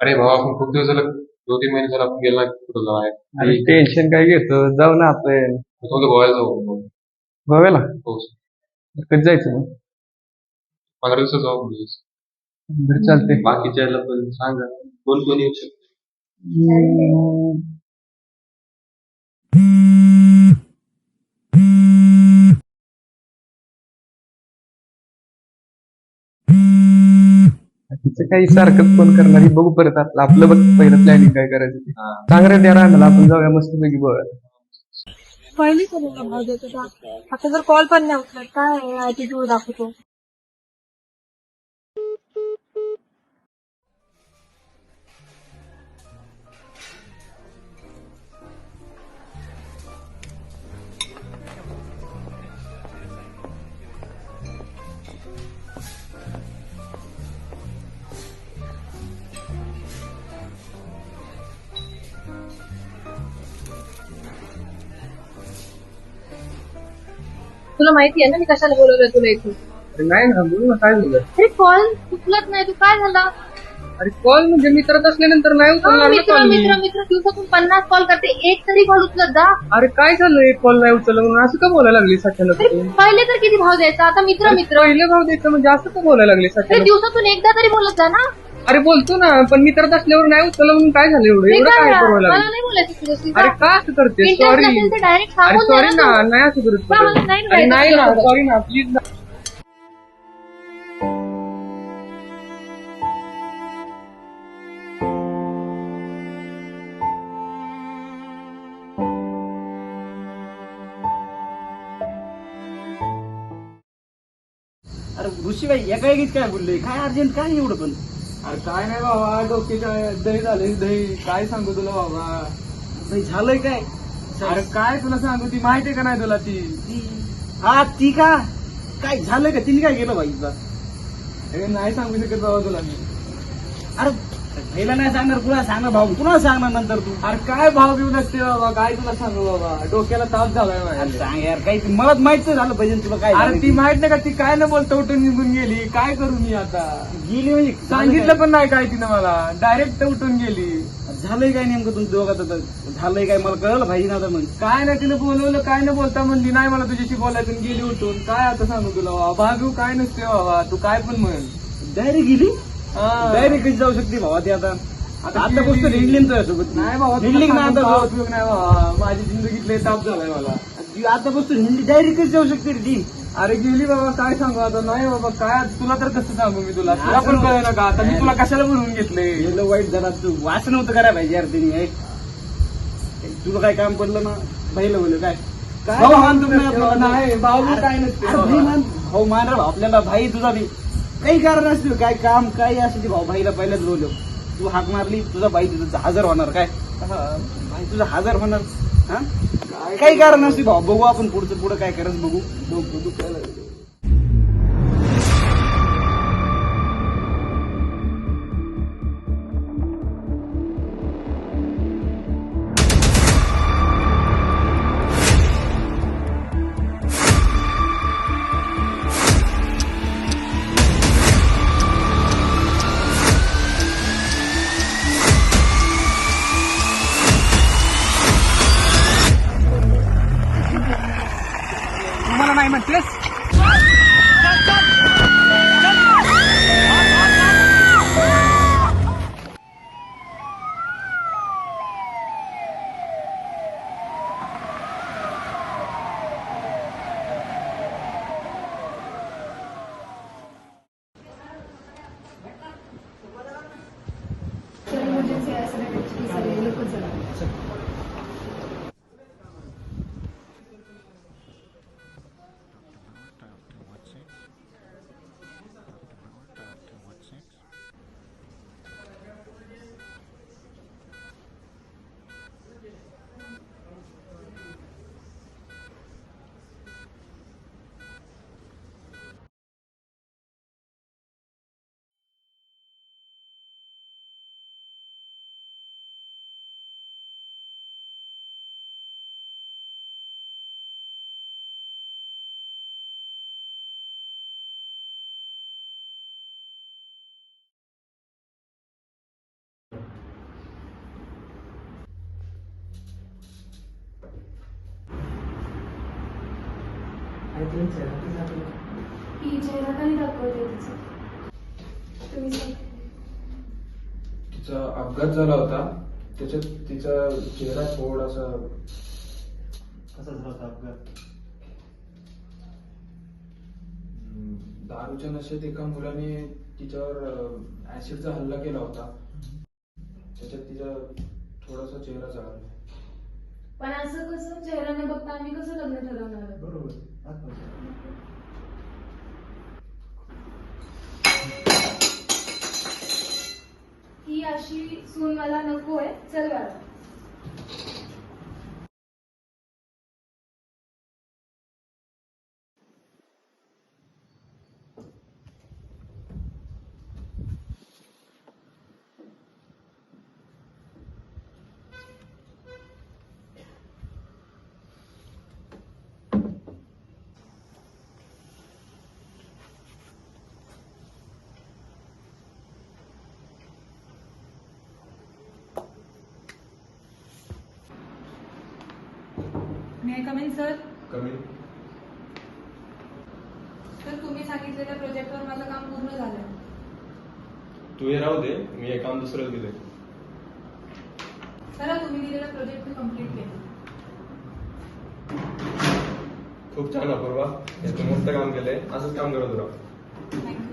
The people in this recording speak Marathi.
अरे भावा आपण खूप दिवस झालं 2-3 महिने झालं आपण गेलो नाही कुठं बाहेर. अरे टेन्शन काय घेतो, जाऊ ना आपण थोडं गोव्याला जाऊ आपण. गोव्याला. हो. कधी जायचं मग? 15 दिवसात जाऊ आपण लगेच. बरं चालते. बाकीच्याला पण सांगा. कोण कोण येऊ शकतं. तिचं काही सारखंच फोन करणार ही बघू परत आपलं बघ पहिलं प्लॅनिंग काय करायचं ते. हा. सांग रे त्या राहणार आपण जाऊया मस्त पैकी गोव्याला. पहिली कोणाला भाव देत होता. आता जर कॉल पण नाही उचलत काय ऍटिट्यूड दाखवतो. तुला माहिती आहे ना मी कशाला बोलवलं तुला इथे. अरे नाही ना बोल ना काय झालं. अरे कॉल उचलत नाही तू काय झाला. अरे कॉल म्हणजे मित्रात असल्यानंतर नाही उचलणार ना मित्र call मी. मित्र मित्र दिवसातून 50 कॉल करते एक तरी कॉल उचलत जा. अरे काय झालं एक कॉल नाही उचलला म्हणून असं का बोलायला लागली सध्याला अरे पहिले तर किती भाव द्यायचा आता मित्र मित्र. पहिले भाव द्यायचं म्हणजे असं का बोलायला लागले अरे सध्या. दिवसातून एकदा तरी बोलत जा ना. अरे बोलतो ना पण मित्रात असल्यावर नाही उचललं म्हणून काय झालं एवढं हे एवढं काय काय यार, करावं मला लागलं. नाही बोलायचं तुझ्याशी. अरे का असं करते इंटरेस्ट सॉरी. नसेल तर डायरेक्ट अरे सांगून सॉरी द्या ना तू. नाही असं करत का मला नाही अरे नाही ना बोलायचं सॉरी ना प्लीज ना. अरे ऋषीबाई एका एकीच काय बोलले काय अर्जंट काय एवढं पण. अरे काय नाही बाबा डोक्याच्या दही झाले दही काय सांगू तुला बाबा. नाही झालंय काय. अरे काय तुला सांगू ती माहितीये का नाही तुला ती. हा ती का काय झालंय का तिने काय केलं बाई तुला. अरे नाही सांगू शकत बाबा तुला मी. अरे पहिला नाही सांगणार कुणाला सांगणार भाऊ कुणाला सांगणार नंतर तू. अरे काय भाव घेऊ नसते बाबा काय तुला सांगू बाबा डोक्याला ताप झालाय अरे माझ्या. सांग यार काही मला माहित नाही झालं पाहिजे तुला काय अरे झालं ती ते. माहित नाही का ती काय न बोलता उठून निघून गेली काय करू मी आता. गेली म्हणजे सांगितलं पण नाही काय तिनं मला डायरेक्ट उठून गेली. झालंय काय नेमकं तुमचं दोघात आता झालंय काय मला कळलं पाहिजे ना आता मग. काय नाही तिनं बोलवलं काय न बोलता म्हणली नाही मला तुझ्याशी बोलायचं आणि गेली उठून काय आता सांगू तुला बाबा भाव घेऊ काय नसते बाबा तू काय पण म्हण. डायरेक्ट गेली हा. डायरेक्ट कशी जाऊ शकते भावा ती आता. आता आता गोष्ट गेली. हिंडलीन तुझ्यासोबत नाही बाबा तुला हिंडलिंग ना सांगून आता काय उपयोग नाही बाबा माझी जिंदगीत लय ताप झालाय मला. आता गोष्ट हिंडली डायरेक्ट कशी जाऊ शकते रे ती. अरे गेली बाबा काय सांगू आता नाही बाबा काय आता तुला तर कसं सांगू मी तुला तुला पण कळलं का आता मी तुला कशाला बोलवून घेतले. गेलं वाईट जरा तू वाच नव्हतं करायला पाहिजे यार तिने तुला काय काम पडलं ना पहिलं बोल काय भाऊ मान तुम्ही आपल्याला. नाही भाऊ काय नसते अरे भाई मान भाऊ मान रे भाऊ आपल्याला भाई तुझा बी काही कारण असते काय काम काही असते भाऊ भाईला पहिल्याच बोलव तू हाक मारली तुझा भाई तुझं हजर होणार काय भाई तुझा हजर होणार हा काही कारण असते भाऊ बघू आपण पुढचं पुढं काय करत बघू बघू काय तुम्हाला नाही म्हणतेस ही चेहरा काही दाखवते तिचा. तुम्ही सांगा. तिचा अपघात झाला होता, त्याच्यात तिचा चेहरा थोडासा कसा झाला होता अपघात? दारूच्या नशेत एका मुलाने तिच्यावर ऍसिडचा हल्ला केला होता, त्याच्यात तिचा थोडासा चेहरा जळाला. पण असं कसं चेहरा न बघता आम्ही कसं लग्न ठरवणार? बरोबर. ही अशी सून मला नकोय. चल बाळा. मे आय कम इन सर? कमी तर तुम्ही सांगितलेल्या प्रोजेक्टवर माझं काम पूर्ण झालंय. तू हे राहू दे, मी हे काम दुसऱ्याला दिलंय. चला, तुम्ही दिलेलं प्रोजेक्ट मी कम्प्लीट केलं. खूप छान अपूर्वा, तू मस्त काम केलंय, असंच काम करत राहा. थँक्यू.